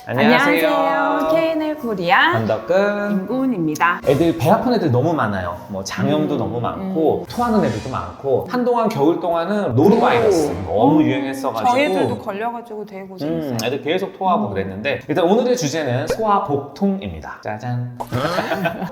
안녕하세요. K&L 코리아 건덕근 임고은입니다. 애들 배 아픈 애들 너무 많아요. 뭐 장염도 너무 많고 토하는 애들도 많고 한동안 겨울 동안은 노로바이러스 너무 유행했어가지고 저희들도 걸려가지고 되게 고생했어요. 애들 계속 토하고 그랬는데 일단 오늘의 주제는 소아복통입니다. 짜잔.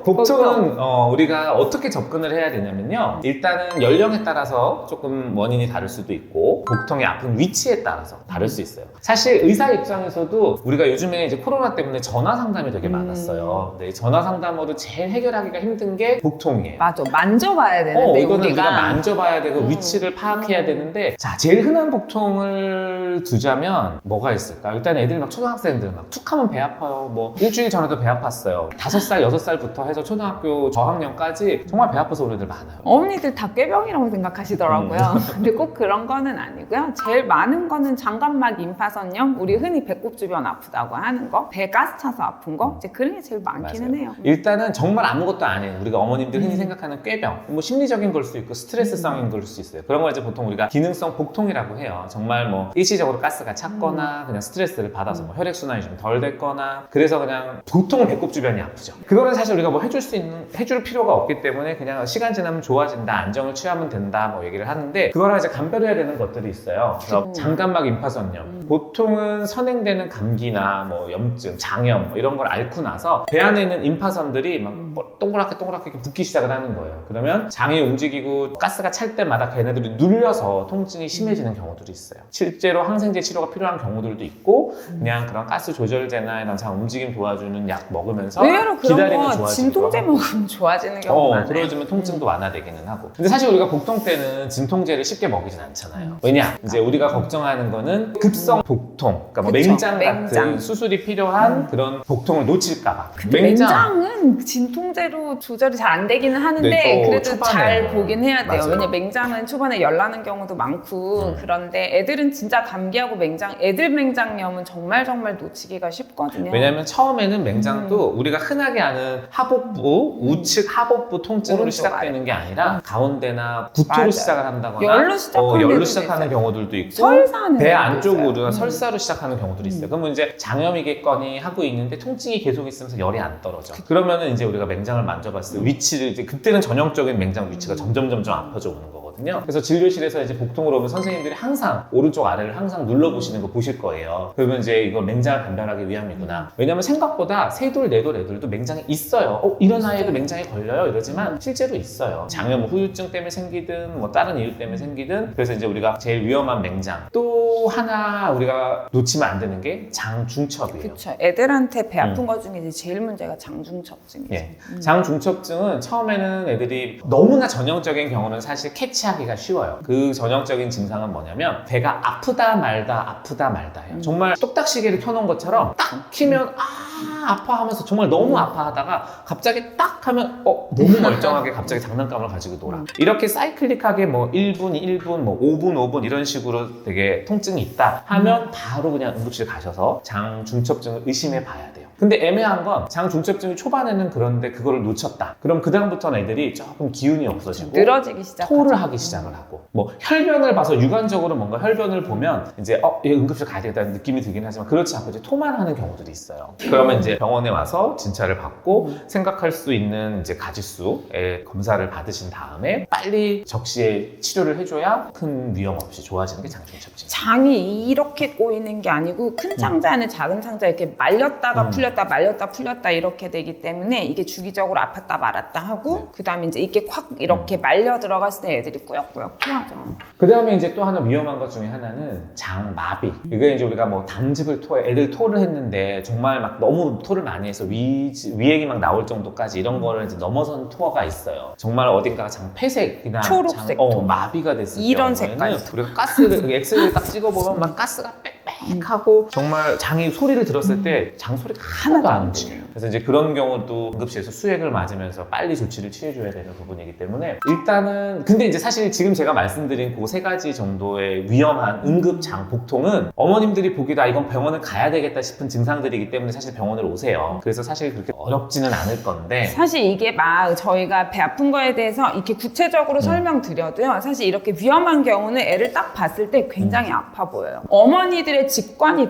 복통은 우리가 어떻게 접근을 해야 되냐면요. 일단은 연령에 따라서 조금 원인이 다를 수도 있고 복통의 아픈 위치에 따라서 다를 수 있어요. 사실 의사 입장에서도 우리가 요즘에 이제 코로나 때문에 전화 상담이 되게 많았어요. 근데 전화 상담으로 제일 해결하기가 힘든 게 복통이에요. 맞아, 만져봐야 되는데 이거는 우리가 만져봐야 되고 위치를 파악해야 되는데 자, 제일 흔한 복통을 두자면 뭐가 있을까? 일단 애들 막 초등학생들 막 툭하면 배 아파요. 뭐 일주일 전에도 배 아팠어요. 5살, 6살부터 해서 초등학교 저학년까지 정말 배 아파서 오는 애들 많아요. 어머니들 다 꾀병이라고 생각하시더라고요. 근데 꼭 그런 거는 아니고요. 제일 많은 거는 장관막 임파선염, 우리 흔히 배꼽 주변 아프다고 하는 거, 배 가스 차서 아픈 거, 이제 그런 게 제일 많기는 맞아요. 해요. 일단은 정말 아무것도 아닌 우리가 어머님들 흔히 생각하는 꾀병, 뭐 심리적인 걸 수 있고 스트레스성인 걸 수 있어요. 그런 걸 이제 보통 우리가 기능성 복통이라고 해요. 정말 뭐 일시적으로 가스가 찼거나 그냥 스트레스를 받아서 뭐 혈액순환이 좀 덜 됐거나 그래서 그냥 보통 배꼽 주변이 아프죠. 그거는 사실 우리가 뭐 해줄 필요가 없기 때문에 그냥 시간 지나면 좋아진다, 안정을 취하면 된다 뭐 얘기를 하는데 그거랑 이제 감별해야 되는 것들이 있어요. 그래서 장관막 임파선염, 보통은 선행되는 감기나 뭐 염증, 장염 뭐 이런 걸 앓고 나서 배 안에 있는 임파선들이 막 동그랗게 이렇게 붓기 시작을 하는 거예요. 그러면 장이 움직이고 가스가 찰 때마다 걔네들이 눌려서 통증이 심해지는 경우들이 있어요. 실제로 항생제 치료가 필요한 경우들도 있고 그냥 그런 가스 조절제나 이런 장 움직임 도와주는 약 먹으면서 의외로 그런 기다리면 거 좋아지고 진통제 먹으면 좋아지는 경우가 많아요. 그러면 통증도 완화되기는 하고. 근데 사실 우리가 복통 때는 진통제를 쉽게 먹이진 않잖아요. 왜냐? 이제 우리가 걱정하는 거는 급성 복통, 그러니까 뭐 그쵸, 맹장 같은 맹장. 수술이 필요한 그런 복통을 놓칠까봐. 근데 맹장은 진통제로 조절이 잘 안 되기는 하는데 네, 그래도 초반에. 잘 보긴 해야 돼요. 맞아요. 왜냐 맹장은 초반에 열 나는 경우도 많고 그런데 애들은 진짜 감기하고 애들 맹장염은 정말 놓치기가 쉽거든요. 왜냐면 처음에는 맹장도 우리가 흔하게 아는 하복부, 우측 하복부 통증으로 오른쪽 시작되는 게 아니라 가운데나 구토로 맞아요. 시작을 한다거나 열로 시작하는 열로 애들도 시작하는 있어요. 경우들도 있고 설사하는 배 애들도 안쪽으로 있어요. 설사로 시작하는 경우들이 있어요. 그러면 이제 장염이겠거니 하고 있는데 통증이 계속 있으면서 열이 안 떨어져. 그러면은 이제 우리가 맹장을 만져봤을 때 위치를 이제 그때는 전형적인 맹장 위치가 점점 아파져 오는 거거든요. 그래서 진료실에서 이제 복통으로 오면 선생님들이 항상 오른쪽 아래를 항상 눌러보시는 거 보실 거예요. 그러면 이제 이거 맹장을 감별하기 위함이구나. 왜냐면 생각보다 세돌, 네돌 애들도 맹장이 있어요. 이런 아이도 맹장에 걸려요. 이러지만 실제로 있어요. 장염, 후유증 때문에 생기든 뭐 다른 이유 때문에 생기든. 그래서 이제 우리가 제일 위험한 맹장. 또 하나 우리가 놓치면 안 되는 게 장중첩이에요. 그렇죠. 애들한테 배 아픈 것 중에 이제 제일 문제가 장중첩증이죠. 예. 장중첩증은 처음에는 애들이 너무나 전형적인 경우는 사실 캐치하기가 쉬워요. 그 전형적인 증상은 뭐냐면 배가 아프다 말다예요. 정말 똑딱시계를 켜놓은 것처럼 딱 키면 아파 하면서 정말 너무 아파하다가 갑자기 딱 하면 너무 멀쩡하게 갑자기 장난감을 가지고 놀아. 이렇게 사이클릭하게 뭐 1분, 1분, 뭐 5분, 5분 이런 식으로 되게 통증이 있다 하면 바로 그냥 응급실 가셔서 장중첩증을 의심해 봐야 돼요. 근데 애매한 건 장중첩증이 초반에는 그런데 그거를 놓쳤다. 그럼 그다음부터는 애들이 조금 기운이 없어지고 늘어지기 시작하죠. 토를 하기 시작을 하고 뭐 혈변을 봐서 육안적으로 뭔가 혈변을 보면 이제 얘 응급실 가야 되겠다는 느낌이 들긴 하지만 그렇지 않고 이제 토만 하는 경우들이 있어요. 그러면 이제 병원에 와서 진찰을 받고 생각할 수 있는 이제 가지수의 검사를 받으신 다음에 빨리 적시에 치료를 해줘야 큰 위험 없이 좋아지는 게 장중첩증. 장이 이렇게 꼬이는 게 아니고 큰 창자 안에 작은 창자 이렇게 말렸다가 풀렸다 말렸다 풀렸다 이렇게 되기 때문에 이게 주기적으로 아팠다 말았다 하고 그 다음에 이제 이게 확 이렇게 말려 들어갔을 때 애들이 꾸역꾸역 토하죠. 그 다음에 이제 또 하나 위험한 것 중에 하나는 장마비. 이게 이제 우리가 뭐 단즙을 애들 토를 했는데 정말 막 너무 토를 많이 해서 위액이 막 나올 정도까지 이런 거를 이제 넘어선 토가 있어요. 정말 어딘가가 장폐색이나 초록색 토. 마비가 됐을 이런 경우에는 색깔. 우리가 가스를 엑스레이를 딱 찍어보면 막 가스가 빽빽하고 정말 장이 소리를 들었을 때 장 소리가 하나도 안 움직여요. 그래서 이제 그런 경우도 응급실에서 수액을 맞으면서 빨리 조치를 취해줘야 되는 부분이기 때문에 일단은 근데 이제 사실 지금 제가 말씀드린 그 세 가지 정도의 위험한 응급 장 복통은 어머님들이 보기도 이건 병원을 가야 되겠다 싶은 증상들이기 때문에 사실 병원을 오세요. 그래서 사실 그렇게 어렵지는 않을 건데 사실 이게 막 저희가 배 아픈 거에 대해서 이렇게 구체적으로 설명드려도요. 사실 이렇게 위험한 경우는 애를 딱 봤을 때 굉장히 아파 보여요. 어머니들의 직감이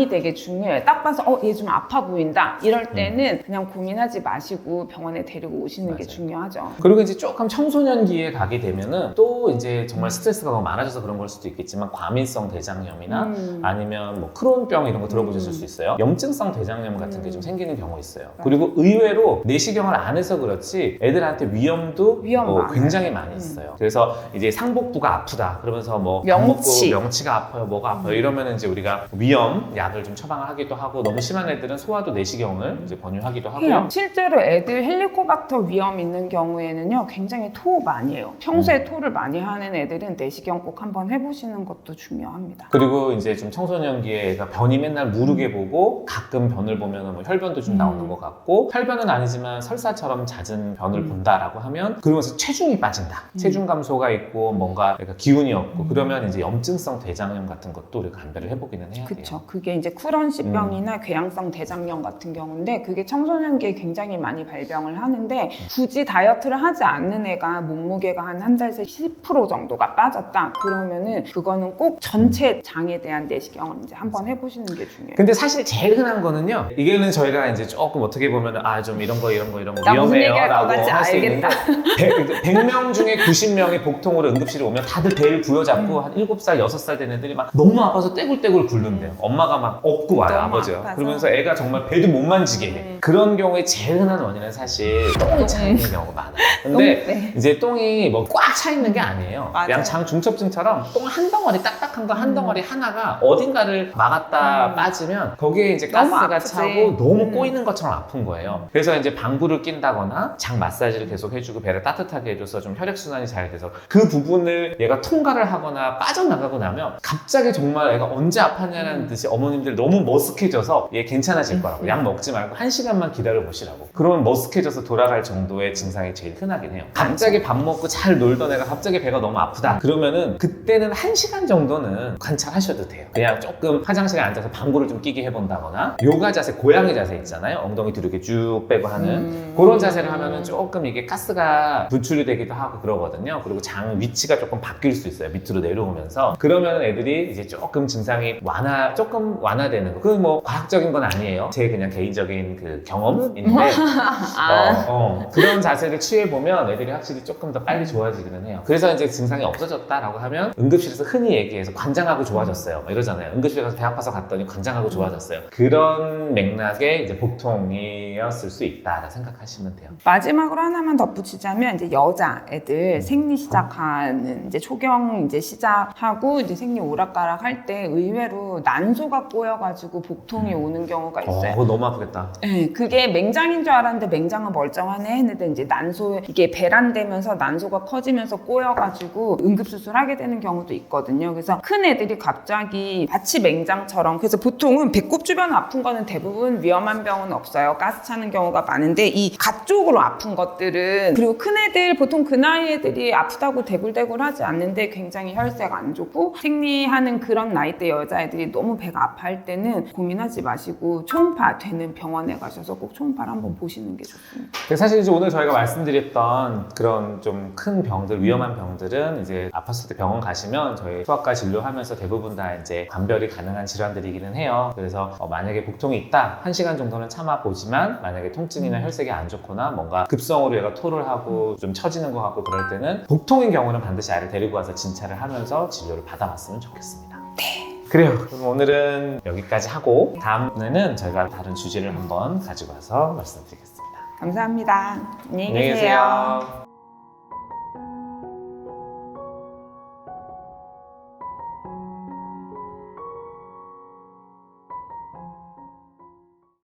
되게 중요해요. 딱 봐서 얘 좀 아파 보인다. 이럴 때는 그냥 고민하지 마시고 병원에 데리고 오시는 게 맞아요. 중요하죠. 그리고 이제 조금 청소년기에 가게 되면은 또 이제 정말 스트레스가 너무 많아져서 그런 걸 수도 있겠지만 과민성 대장염이나 아니면 뭐 크론병 이런 거 들어보셨을 수 있어요. 염증성 대장염 같은 게 좀 생기는 경우 있어요. 그리고 의외로 내시경을 안 해서 그렇지 애들한테 위염도 많아요. 굉장히 많이 있어요. 그래서 이제 상복부가 아프다 그러면서 뭐 명치. 명치가 아파요, 뭐가 아파요 이러면 이제 우리가 위염 약을 좀 처방을 하기도 하고 너무 심한 애들은 소화도 내시경을 이제 권유하기도 하고요. 해요. 실제로 애들 헬리코박터 위험 있는 경우에는요 굉장히 토 많이 해요. 평소에 토를 많이 하는 애들은 내시경 꼭 한번 해보시는 것도 중요합니다. 그리고 이제 좀 청소년기에 애가 변이 맨날 무르게 보고 가끔 변을 보면 뭐 혈변도 좀 나오는 것 같고 혈변은 아니지만 설사처럼 잦은 변을 본다라고 하면 그러면서 체중이 빠진다. 체중 감소가 있고 뭔가 애가 기운이 없고 그러면 이제 염증성 대장염 같은 것도 우리가 감별을 해보기는 해야 돼요. 그렇죠. 그게 이제 쿠런씨병이나 궤양성 대장염 같은 경우인데 그게 청소년기에 굉장히 많이 발병을 하는데 굳이 다이어트를 하지 않는 애가 몸무게가 한 달 새 10% 정도가 빠졌다. 그러면은 그거는 꼭 전체 장에 대한 내시경을 이제 한번 해보시는 게 중요해요. 근데 사실 제일 흔한 거는요. 이게는 저희가 이제 조금 어떻게 보면 좀 이런 거 나 무슨 위험해요 얘기할 것 라고 같지? 할 수 알겠다. 있는데 100명 중에 90명이 복통으로 응급실에 오면 다들 배를 부여잡고 한 7살, 6살 된 애들이 막 너무 아파서 떼굴떼굴 굴른대요. 엄마가 막 업고 와요, 너무 아버지가. 아파서. 그러면서 애가 정말 배도 못 만지게 해. 그런 경우에 제일 흔한 원인은 사실 똥이 차 있는 경우가 많아요. 근데 네. 이제 똥이 뭐 꽉 차 있는 게 아니에요. 맞아요. 그냥 장 중첩증처럼 똥 한 덩어리 딱딱한 거 한 덩어리 하나가 어딘가를 막았다 빠지면 거기에 이제 너무 가스가 아프지. 차고 너무 꼬이는 것처럼 아픈 거예요. 그래서 이제 방구를 낀다거나 장 마사지를 계속 해주고 배를 따뜻하게 해줘서 좀 혈액순환이 잘 돼서 그 부분을 얘가 통과를 하거나 빠져나가고 나면 갑자기 정말 애가 언제 아팠냐는 듯이 어머님들 너무 머쓱해져서 얘 괜찮아질 거라고 약 먹지 말고 1시간만 기다려 보시라고. 그러면 머쓱해져서 돌아갈 정도의 증상이 제일 흔하긴 해요. 갑자기 밥 먹고 잘 놀던 애가 갑자기 배가 너무 아프다 그러면은 그때는 1시간 정도는 관찰하셔도 돼요. 그냥 조금 화장실에 앉아서 방구를 좀 끼게 해본다거나 요가 자세, 고양이 자세 있잖아요. 엉덩이 뒤로 이렇게 쭉 빼고 하는 그런 자세를 하면은 조금 이게 가스가 분출이 되기도 하고 그러거든요. 그리고 장 위치가 조금 바뀔 수 있어요. 밑으로 내려오면서. 그러면 애들이 이제 조금 증상이 조금 완화되는 거. 그건 뭐 과학적인 건 아니에요. 제 그냥 개인적인 그 경험인데 그런 자세를 취해보면 애들이 확실히 조금 더 빨리 좋아지기는 해요. 그래서 이제 증상이 없어졌다라고 하면 응급실에서 흔히 얘기해서 관장하고 좋아졌어요. 막 이러잖아요. 응급실에 가서 배 아파서 갔더니 관장하고 좋아졌어요. 그런 맥락의 이제 복통이었을 수 있다라 생각하시면 돼요. 마지막으로 하나만 덧붙이자면 이제 여자 애들 생리 시작하는 이제 초경 이제 시작하고 이제 생리 오락가락 할 때 의외로 난소가 꼬여가지고 복통이 오는 경우가 있어요. 그거 너무 아프겠다. 네, 그게 맹장인 줄 알았는데 맹장은 멀쩡하네 했는데 이제 난소 이게 배란되면서 난소가 커지면서 꼬여가지고 응급수술하게 되는 경우도 있거든요. 그래서 큰 애들이 갑자기 마치 맹장처럼 그래서 보통은 배꼽 주변 아픈 거는 대부분 위험한 병은 없어요. 가스 차는 경우가 많은데 이 갓 쪽으로 아픈 것들은 그리고 큰 애들 보통 그 나이 애들이 아프다고 대굴대굴 하지 않는데 굉장히 혈세가 안 좋고 생리하는 그런 나이대 여자애들이 너무 배가 아파할 때는 고민하지 마시고 초음파 되는 병원에 가셔서 꼭 초음파를 한번 보시는 게 좋습니다. 사실 이제 오늘 저희가 말씀드렸던 그런 좀 큰 병들, 위험한 병들은 이제 아팠을 때 병원 가시면 저희 소아과 진료하면서 대부분 다 이제 관별이 가능한 질환들이기는 해요. 그래서 만약에 복통이 있다, 1시간 정도는 참아보지만 만약에 통증이나 혈색이 안 좋거나 뭔가 급성으로 얘가 토를 하고 좀 처지는 것 같고 그럴 때는 복통인 경우는 반드시 아이를 데리고 와서 진찰을 하면서 진료를 받아봤으면 좋겠습니다. 네. 그래요. 그럼 오늘은 여기까지 하고 다음에는 저희가 다른 주제를 한번 가지고 와서 말씀드리겠습니다. 감사합니다. 안녕히 안녕히 계세요. 계세요.